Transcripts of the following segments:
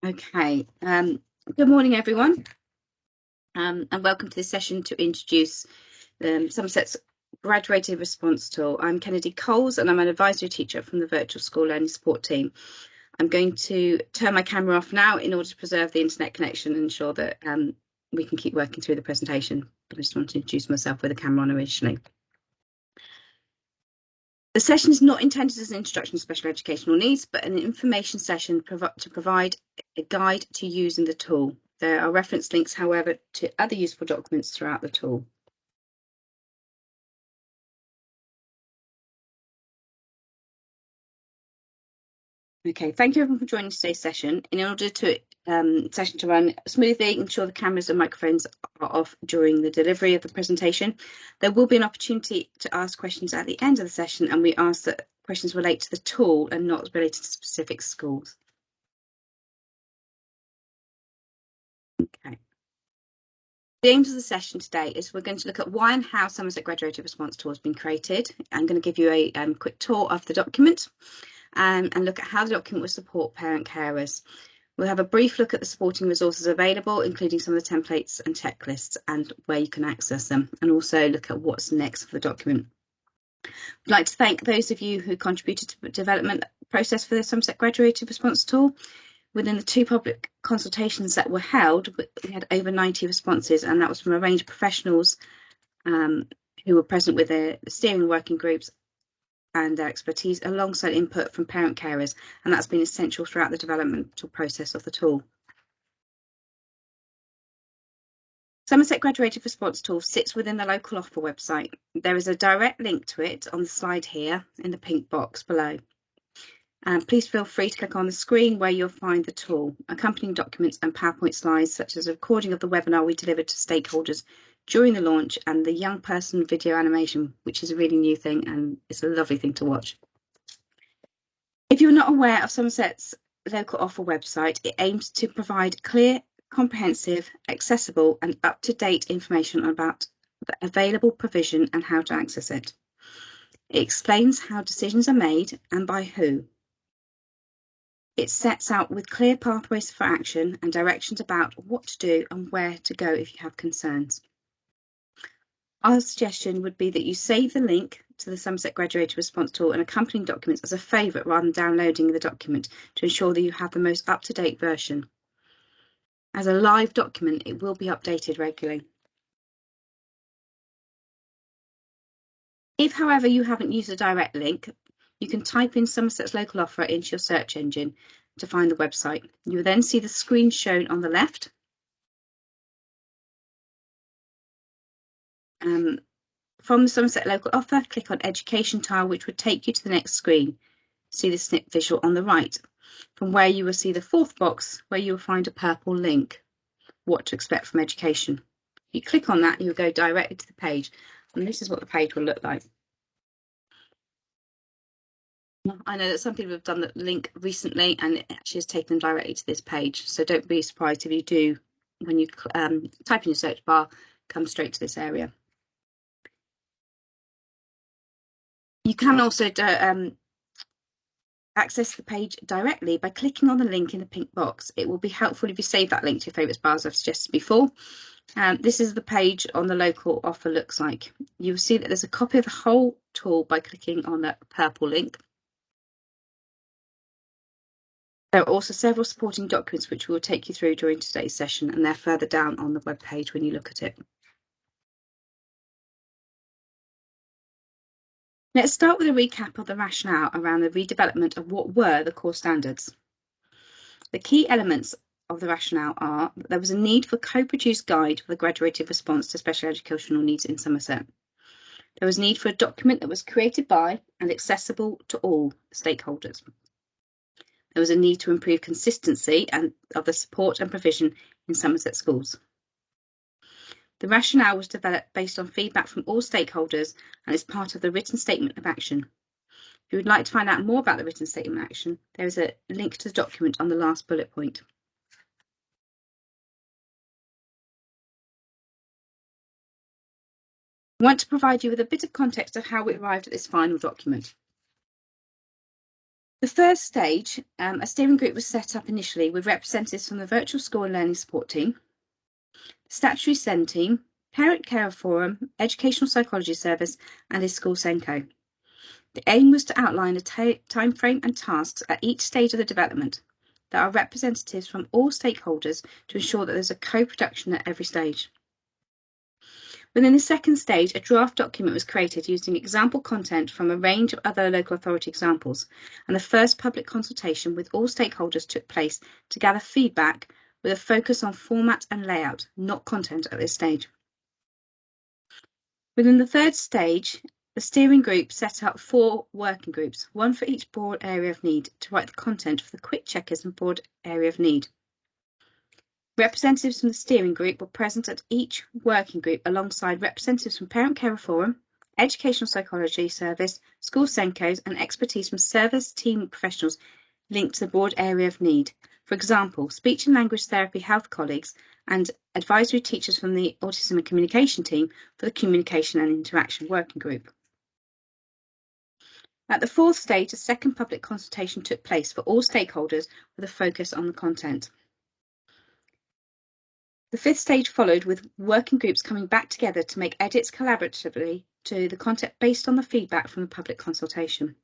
Okay, good morning everyone, and welcome to this session to introduce Somerset's graduated response tool. I'm Kennedy Coles and I'm an advisory teacher from the virtual school learning support team. I'm going to turn my camera off now in order to preserve the internet connection and ensure that we can keep working through the presentation, but I just want to introduce myself with a camera on originally. The session is not intended as an introduction to special educational needs, but an information session to provide a guide to using the tool. There are reference links, however, to other useful documents throughout the tool. Okay, thank you everyone for joining today's session. In order to session to run smoothly, ensure the cameras and microphones are off during the delivery of the presentation. There will be an opportunity to ask questions at the end of the session, and we ask that questions relate to the tool and not related to specific schools. Okay. The aims of the session today is we're going to look at why and how Somerset Graduated Response Tool has been created. I'm going to give you a quick tour of the document and look at how the document will support parent carers. We'll have a brief look at the supporting resources available, including some of the templates and checklists and where you can access them, and also look at what's next for the document. I'd like to thank those of you who contributed to the development process for the Somerset Graduated Response Tool. Within the 2 public consultations that were held, we had over 90 responses, and that was from a range of professionals who were present with the steering working groups and their expertise, alongside input from parent carers, and that's been essential throughout the developmental process of the tool. Somerset Graduated Response Tool sits within the local offer website. There is a direct link to it on the slide here in the pink box below. Please feel free to click on the screen where you'll find the tool, accompanying documents and PowerPoint slides, such as a recording of the webinar we delivered to stakeholders during the launch, and the young person video animation, which is a really new thing and it's a lovely thing to watch. If you're not aware of Somerset's local offer website, it aims to provide clear, comprehensive, accessible and up-to-date information about the available provision and how to access it. It explains how decisions are made and by who. It sets out with clear pathways for action and directions about what to do and where to go if you have concerns. Our suggestion would be that you save the link to the Somerset Graduated Response Tool and accompanying documents as a favourite rather than downloading the document, to ensure that you have the most up-to-date version. As a live document, it will be updated regularly. If, however, you haven't used a direct link, you can type in Somerset's local offer into your search engine to find the website. You will then see the screen shown on the left. From the Somerset local offer, click on Education tile, which would take you to the next screen. See the snip visual on the right, from where you will see the 4th box, where you will find a purple link, What to Expect from Education. If you click on that, you will go directly to the page, and this is what the page will look like. I know that some people have done the link recently and it actually has taken them directly to this page, so don't be surprised if you do, when you type in your search bar, come straight to this area. You can also access the page directly by clicking on the link in the pink box. It will be helpful if you save that link to your favourites bar, as I've suggested before. This is the page on the local offer looks like. You'll see that there's a copy of the whole tool by clicking on that purple link. There are also several supporting documents which we will take you through during today's session, and they're further down on the web page when you look at it. Let's start with a recap of the rationale around the redevelopment of what were the core standards. The key elements of the rationale are that there was a need for a co-produced guide for the graduated response to special educational needs in Somerset. There was a need for a document that was created by and accessible to all stakeholders. There was a need to improve consistency of the support and provision in Somerset schools. The rationale was developed based on feedback from all stakeholders and is part of the written statement of action. If you would like to find out more about the written statement of action, there is a link to the document on the last bullet point. I want to provide you with a bit of context of how we arrived at this final document. The first stage, a steering group was set up initially with representatives from the Virtual School and Learning Support Team, Statutory SEND Team, Parent Carer Forum, Educational Psychology Service, and a School SENCO. The aim was to outline a timeframe and tasks at each stage of the development. There are representatives from all stakeholders to ensure that there's a co-production at every stage. Within the second stage, a draft document was created using example content from a range of other local authority examples, and the first public consultation with all stakeholders took place to gather feedback with a focus on format and layout, not content at this stage. Within the third stage, the steering group set up 4 working groups, one for each broad area of need, to write the content for the quick checkers and broad area of need. Representatives from the steering group were present at each working group alongside representatives from Parent Carer Forum, Educational Psychology Service, School SENCOs, and expertise from service team professionals linked to the broad area of need. For example, speech and language therapy health colleagues and advisory teachers from the Autism and Communication team for the Communication and Interaction Working Group. At the fourth stage, a second public consultation took place for all stakeholders with a focus on the content. The fifth stage followed, with working groups coming back together to make edits collaboratively to the content based on the feedback from the public consultation.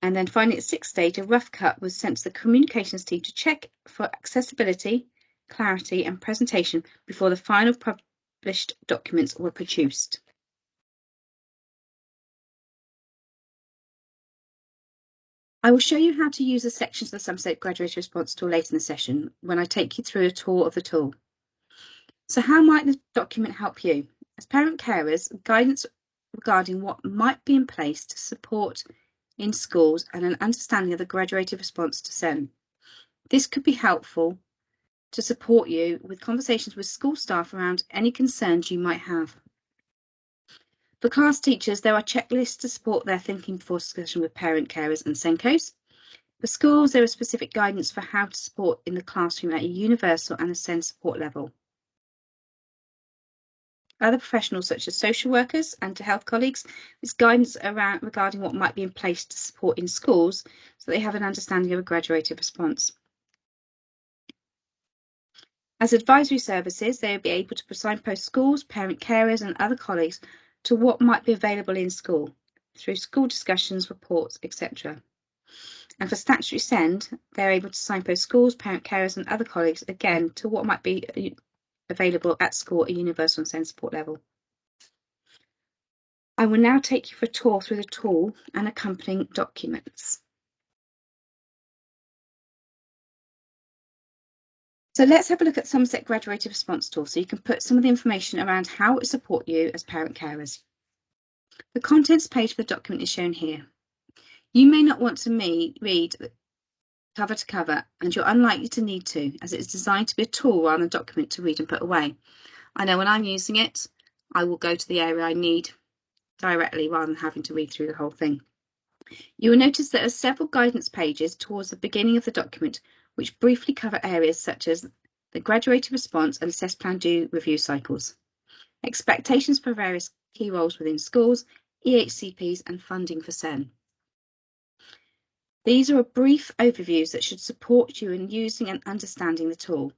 And then finally, at the sixth stage, a rough cut was sent to the communications team to check for accessibility, clarity, and presentation before the final published documents were produced. I will show you how to use the sections of the Somerset Graduate Response tool later in the session when I take you through a tour of the tool. So how might the document help you? As parent carers, guidance regarding what might be in place to support in schools and an understanding of the graduated response to SEN. This could be helpful to support you with conversations with school staff around any concerns you might have. For class teachers, there are checklists to support their thinking before discussion with parent carers and SENCOs. For schools, there is specific guidance for how to support in the classroom at a universal and a SEN support level. Other professionals, such as social workers and health colleagues, is guidance regarding what might be in place to support in schools so they have an understanding of a graduated response. As advisory services, they will be able to signpost schools, parent carers, and other colleagues to what might be available in school through school discussions, reports, etc. And for statutory SEND, they're able to signpost schools, parent carers, and other colleagues again to what might be available at school at a universal and SEND support level. I will now take you for a tour through the tool and accompanying documents. So let's have a look at Somerset Graduated Response Tool so you can put some of the information around how it will support you as parent carers. The contents page of the document is shown here. You may not want to read cover to cover, and you're unlikely to need to, as it is designed to be a tool rather than a document to read and put away. I know when I'm using it, I will go to the area I need directly rather than having to read through the whole thing. You will notice there are several guidance pages towards the beginning of the document which briefly cover areas such as the graduated response and assess plan due review cycles, expectations for various key roles within schools, EHCPs, and funding for SEN. These are brief overviews that should support you in using and understanding the tool.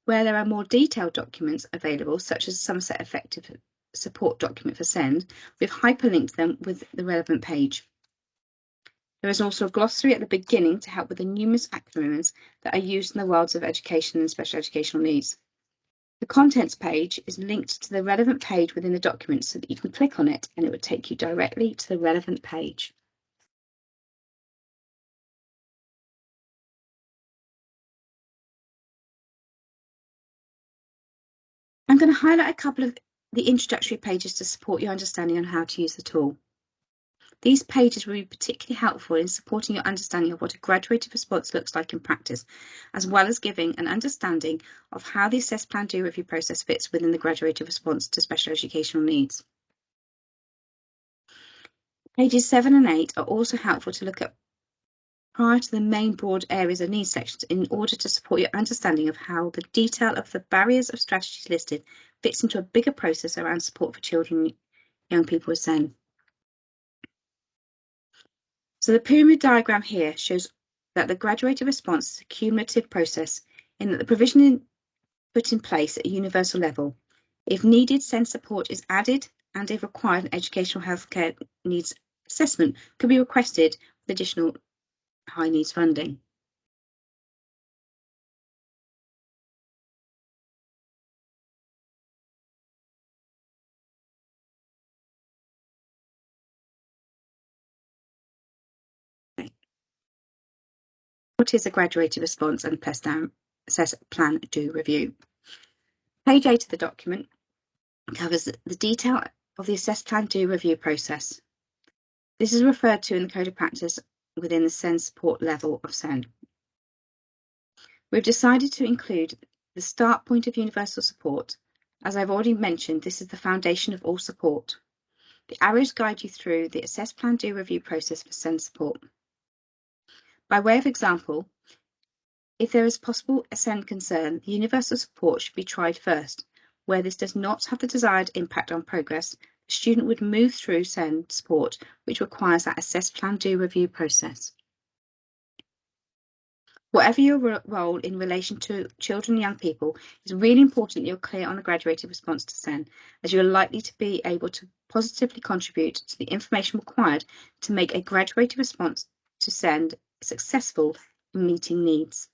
Where there are more detailed documents available, such as Somerset Effective Support document for SEND, we've hyperlinked them with the relevant page. There is also a glossary at the beginning to help with the numerous acronyms that are used in the worlds of education and special educational needs. The contents page is linked to the relevant page within the document so that you can click on it and it will take you directly to the relevant page. I'm going to highlight a couple of the introductory pages to support your understanding on how to use the tool. These pages will be particularly helpful in supporting your understanding of what a graduated response looks like in practice, as well as giving an understanding of how the assess plan due review process fits within the graduated response to special educational needs. Pages 7 and 8 are also helpful to look at prior to the main broad areas of needs sections in order to support your understanding of how the detail of the barriers of strategies listed fits into a bigger process around support for children and young people with SEN. So the pyramid diagram here shows that the graduated response is a cumulative process in that the provision put in place at a universal level. If needed, SEND support is added, and if required, an educational healthcare needs assessment could be requested with additional high needs funding. What is a graduated response and assess, plan, do review? Page 8 of the document covers the detail of the assess, plan, do review process. This is referred to in the Code of Practice within the SEND support level of SEND. We've decided to include the start point of universal support. As I've already mentioned, this is the foundation of all support. The arrows guide you through the assess, plan, do review process for SEND support. By way of example, if there is possible SEND concern, the universal support should be tried first. Where this does not have the desired impact on progress, the student would move through SEND support, which requires that assess, plan, do review process. Whatever your role in relation to children and young people, it's really important that you're clear on the graduated response to SEND, as you're likely to be able to positively contribute to the information required to make a graduated response to SEND successful in meeting needs.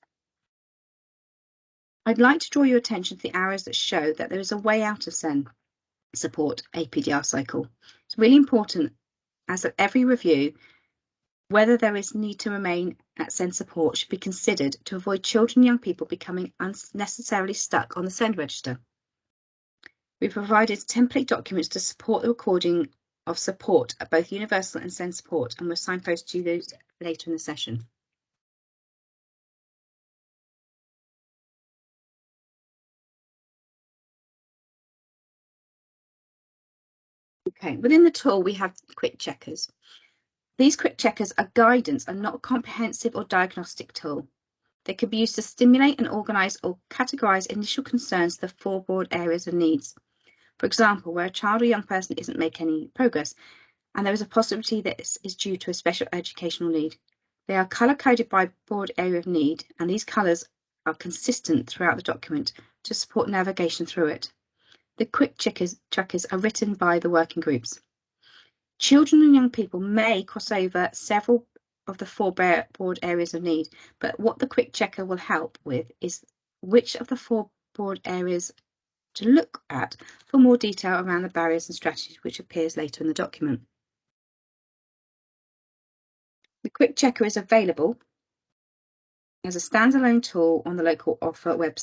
I'd like to draw your attention to the arrows that show that there is a way out of SEND support APDR cycle. It's really important, as at every review, whether there is need to remain at SEND support should be considered to avoid children and young people becoming unnecessarily stuck on the SEND register. We provided template documents to support the recording of support at both universal and SEND support, and we'll signpost you those later in the session. Okay, within the tool we have quick checkers. These quick checkers are guidance and not a comprehensive or diagnostic tool. They can be used to stimulate and organise or categorise initial concerns to the 4 broad areas of needs. For example, where a child or young person isn't making any progress, and there is a possibility that this is due to a special educational need. They are colour-coded by broad area of need, and these colours are consistent throughout the document to support navigation through it. The quick checkers are written by the working groups. Children and young people may cross over several of the 4 broad areas of need, but what the quick checker will help with is which of the 4 broad areas to look at for more detail around the barriers and strategies, which appears later in the document. The quick checker is available as a standalone tool on the local offer web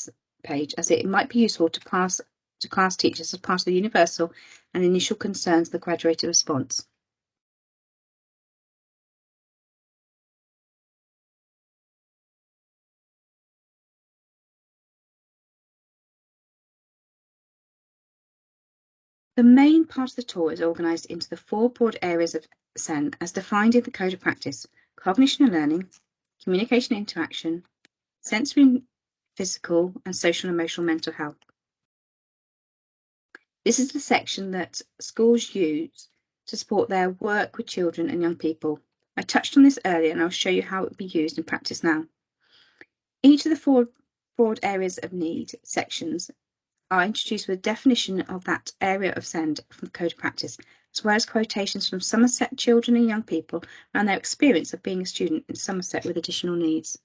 page, as it might be useful to pass to class teachers as part of the universal and initial concerns of the graduated response. The main part of the tool is organised into the 4 broad areas of SEND as defined in the Code of Practice: cognition and learning, communication and interaction, sensory, physical, and social and emotional mental health. This is the section that schools use to support their work with children and young people. I touched on this earlier and I'll show you how it will be used in practice now. Each of the 4 broad areas of need sections are introduced with a definition of that area of SEND from the Code of Practice, as well as quotations from Somerset children and young people around their experience of being a student in Somerset with additional needs.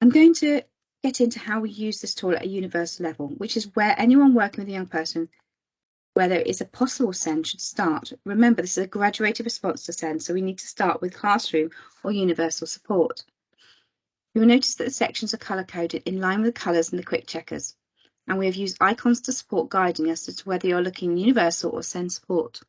I'm going to get into how we use this tool at a universal level, which is where anyone working with a young person, where there is a possible SEND, should start. Remember, this is a graduated response to SEND, so we need to start with classroom or universal support. You will notice that the sections are colour-coded in line with the colours in the quick checkers, and we have used icons to support guiding us as to whether you're looking universal or SEND support.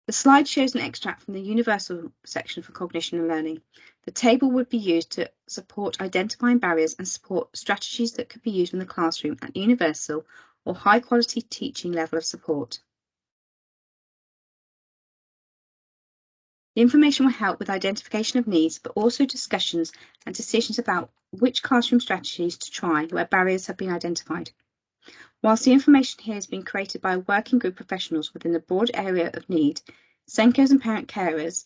The slide shows an extract from the universal section for cognition and learning. The table would be used to support identifying barriers and support strategies that could be used in the classroom at universal or high quality teaching level of support. The information will help with identification of needs, but also discussions and decisions about which classroom strategies to try where barriers have been identified. Whilst the information here has been created by a working group of professionals within the broad area of need, SENCOs and parent carers,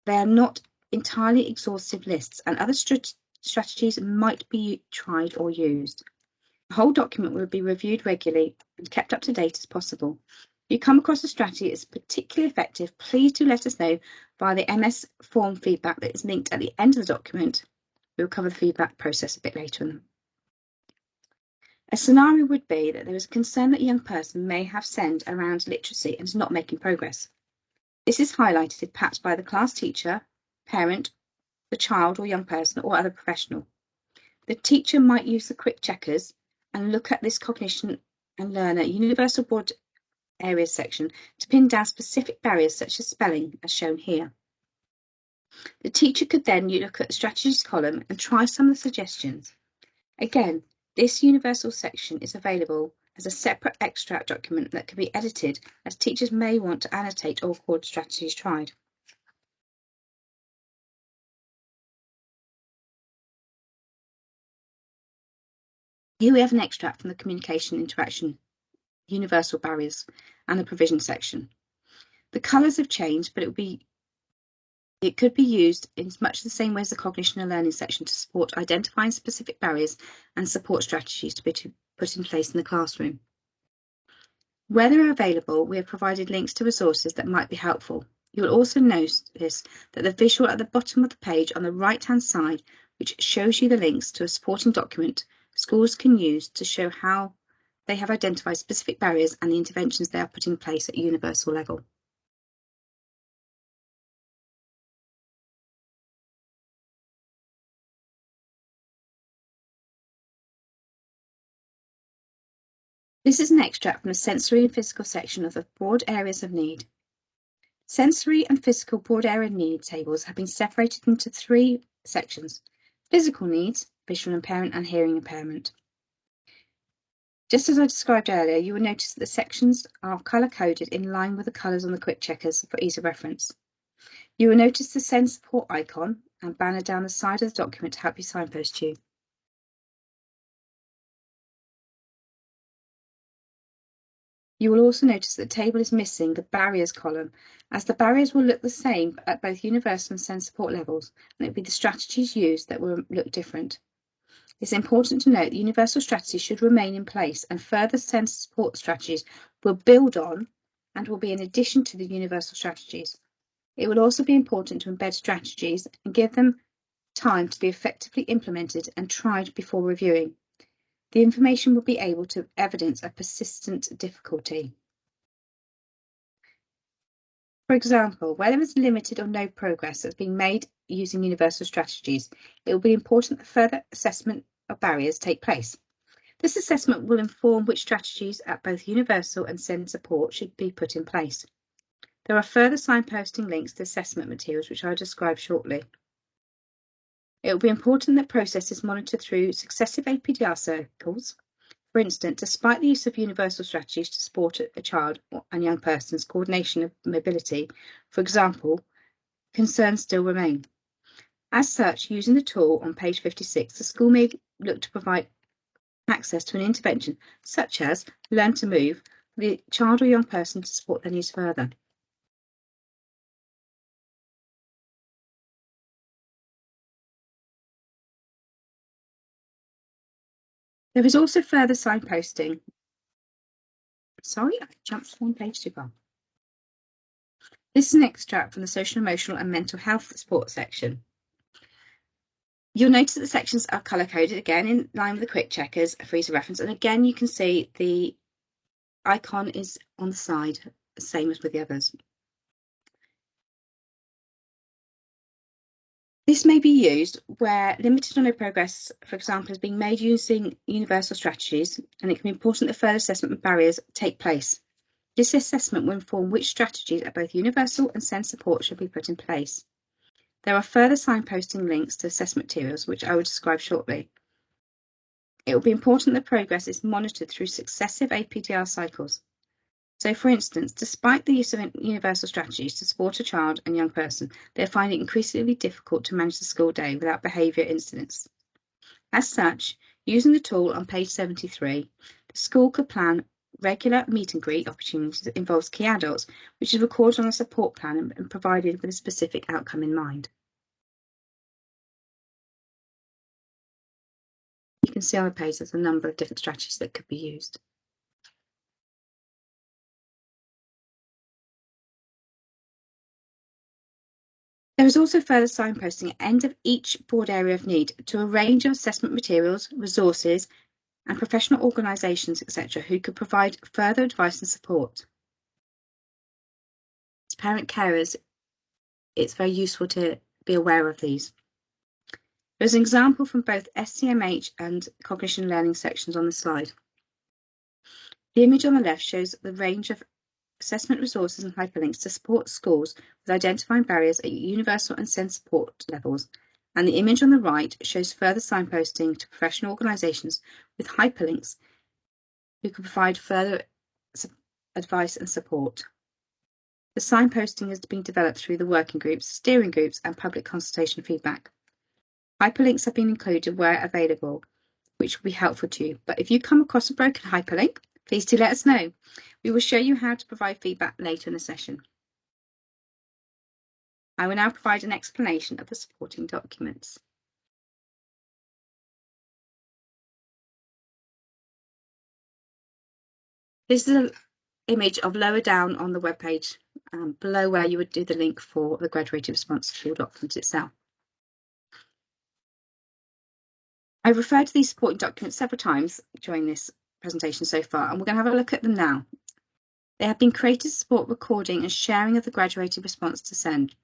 they are not entirely exhaustive lists, and other strategies might be tried or used. The whole document will be reviewed regularly and kept up to date as possible. If you come across a strategy that is particularly effective, please do let us know via the MS form feedback that is linked at the end of the document. We will cover the feedback process a bit later on. A scenario would be that there is a concern that a young person may have SEND around literacy and is not making progress. This is highlighted perhaps by the class teacher, parent, the child or young person, or other professional. The teacher might use the quick checkers and look at this cognition and learner universal broad areas section to pin down specific barriers such as spelling, as shown here. The teacher could then look at the strategies column and try some of the suggestions. Again, this universal section is available as a separate extract document that can be edited, as teachers may want to annotate or record strategies tried. Here we have an extract from the communication interaction universal barriers and the provision section. The colours have changed, but it could be used in much the same way as the cognition and learning section to support identifying specific barriers and support strategies to be put in place in the classroom. Where they are available, we have provided links to resources that might be helpful. You will also notice that the visual at the bottom of the page on the right-hand side, which shows you the links to a supporting document schools can use to show how they have identified specific barriers and the interventions they are putting in place at universal level. This is an extract from the sensory and physical section of the broad areas of need. Sensory and physical broad area need tables have been separated into three sections: physical needs, visual impairment and hearing impairment. Just as I described earlier, you will notice that the sections are colour-coded in line with the colours on the quick checkers for ease of reference. You will notice the SEND support icon and banner down the side of the document to help you signpost you. You will also notice that the table is missing the barriers column, as the barriers will look the same at both universal and SEND support levels, and it will be the strategies used that will look different. It's important to note that universal strategies should remain in place, and further SEND support strategies will build on and will be in addition to the universal strategies. It will also be important to embed strategies and give them time to be effectively implemented and tried before reviewing. The information will be able to evidence a persistent difficulty. For example, where there is limited or no progress that's being made using universal strategies, it will be important that further assessment of barriers take place. This assessment will inform which strategies at both universal and SEND support should be put in place. There are further signposting links to assessment materials, which I'll describe shortly. It will be important that process is monitored through successive APDR cycles. For instance, despite the use of universal strategies to support a child and young person's coordination of mobility, for example, concerns still remain. As such, using the tool on page 56, the school may look to provide access to an intervention, such as Learn to Move, for the child or young person to support their needs further. There is also further signposting. Sorry, I jumped to one page too far. This is an extract from the social, emotional and mental health support section. You'll notice that the sections are colour-coded, again in line with the quick checkers for ease of reference, and again you can see the icon is on the side, the same as with the others. This may be used where limited or no progress, for example, is being made using universal strategies, and it can be important that further assessment of barriers take place. This assessment will inform which strategies at both universal and SEND support should be put in place. There are further signposting links to assessment materials, which I will describe shortly. It will be important that progress is monitored through successive APDR cycles. So, for instance, despite the use of universal strategies to support a child and young person, they're finding it increasingly difficult to manage the school day without behaviour incidents. As such, using the tool on page 73, the school could plan regular meet and greet opportunities that involves key adults, which is recorded on a support plan and provided with a specific outcome in mind. You can see on the page there's a number of different strategies that could be used. There is also further signposting at the end of each board area of need to a range of assessment materials, resources, and professional organisations, etc., who could provide further advice and support. As parent carers, it's very useful to be aware of these. There's an example from both SCMH and cognition learning sections on the slide. The image on the left shows the range of assessment resources and hyperlinks to support schools with identifying barriers at universal and SEND support levels, and the image on the right shows further signposting to professional organisations with hyperlinks who can provide further advice and support. The signposting has been developed through the working groups, steering groups, and public consultation feedback. Hyperlinks have been included where available, which will be helpful to you. But if you come across a broken hyperlink, please do let us know. We will show you how to provide feedback later in the session. I will now provide an explanation of the supporting documents. This is an image of lower down on the webpage, below where you would do the link for the graduated response tool document itself. I've referred to these supporting documents several times during this presentation so far, and we're going to have a look at them now. They have been created to support recording and sharing of the graduated response to SEND.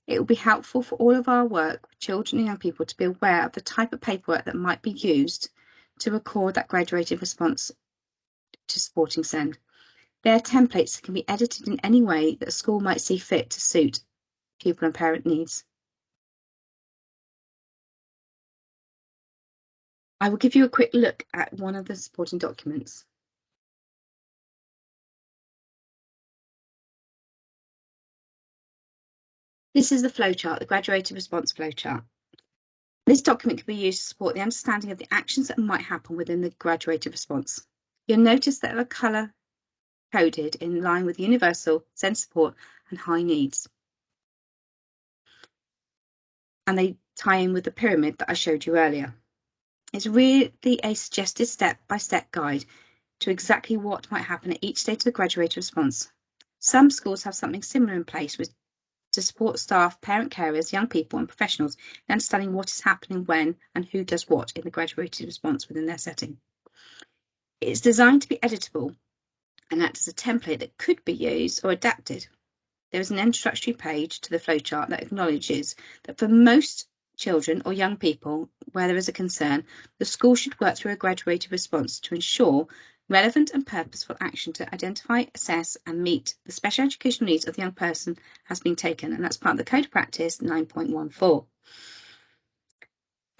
It will be helpful for all of our work with children and young people to be aware of the type of paperwork that might be used to record that graduated response to supporting SEND. They are templates that can be edited in any way that a school might see fit to suit pupil and parent needs. I will give you a quick look at one of the supporting documents. This is the flowchart, the graduated response flowchart. This document can be used to support the understanding of the actions that might happen within the graduated response. You'll notice that they are colour coded in line with universal, SEND support and high needs. And they tie in with the pyramid that I showed you earlier. It's really a suggested step-by-step guide to exactly what might happen at each stage of the graduated response. Some schools have something similar in place to support staff, parent carers, young people and professionals in understanding what is happening when and who does what in the graduated response within their setting. It's designed to be editable and act as a template that could be used or adapted. There is an introductory page to the flowchart that acknowledges that for most children or young people where there is a concern, the school should work through a graduated response to ensure relevant and purposeful action to identify, assess and meet the special educational needs of the young person has been taken, and that's part of the Code of Practice 9.14.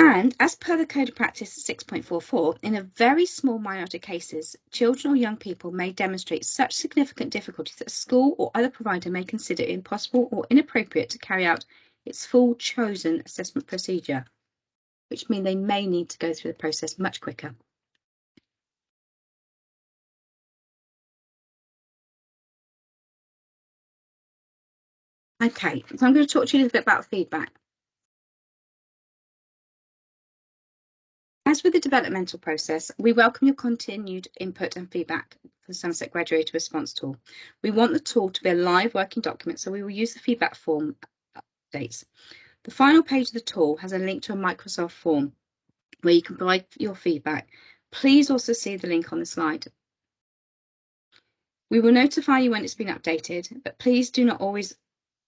And as per the Code of Practice 6.44, in a very small minority of cases, children or young people may demonstrate such significant difficulties that a school or other provider may consider it impossible or inappropriate to carry out its full chosen assessment procedure, which means they may need to go through the process much quicker. Okay, so I'm going to talk to you a little bit about feedback. As with the developmental process, we welcome your continued input and feedback for the Somerset Graduated Response Tool. We want the tool to be a live working document, so we will use the feedback form updates. The final page of the tool has a link to a Microsoft form where you can provide your feedback. Please also see the link on the slide. We will notify you when it's been updated, but please do not always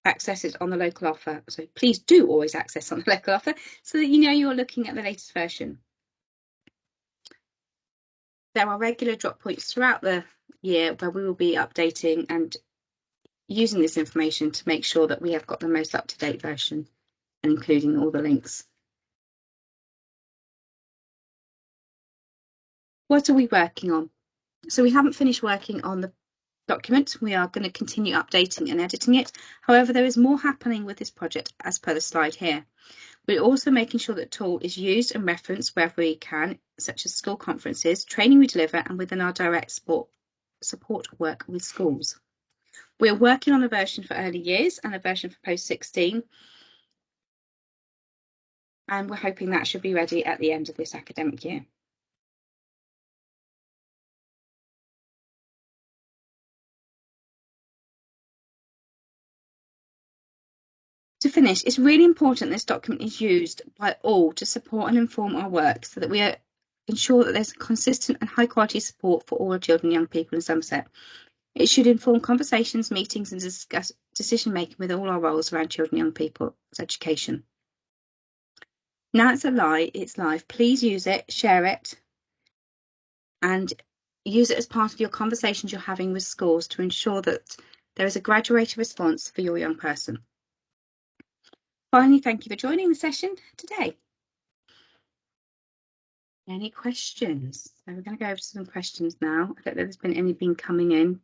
access it on the local offer. So please do always access on the local offer so that you know you're looking at the latest version. There are regular drop points throughout the year where we will be updating and using this information to make sure that we have got the most up-to-date version and including all the links. What are we working on? So we haven't finished working on the document. We are going to continue updating and editing it. However, there is more happening with this project as per the slide here. We're also making sure that the tool is used and referenced wherever we can, such as school conferences, training we deliver, and within our direct support work with schools. We're working on a version for early years and a version for post-16, and we're hoping that should be ready at the end of this academic year. To finish, it's really important this document is used by all to support and inform our work so that we ensure that there's consistent and high quality support for all children and young people in Somerset. It should inform conversations, meetings and discuss decision making with all our roles around children and young people's education. Now it's live. Please use it, share it, and use it as part of your conversations you're having with schools to ensure that there is a graduated response for your young person. Finally, thank you for joining the session today. Any questions? So we're going to go over to some questions now. I don't know if there's been anything coming in.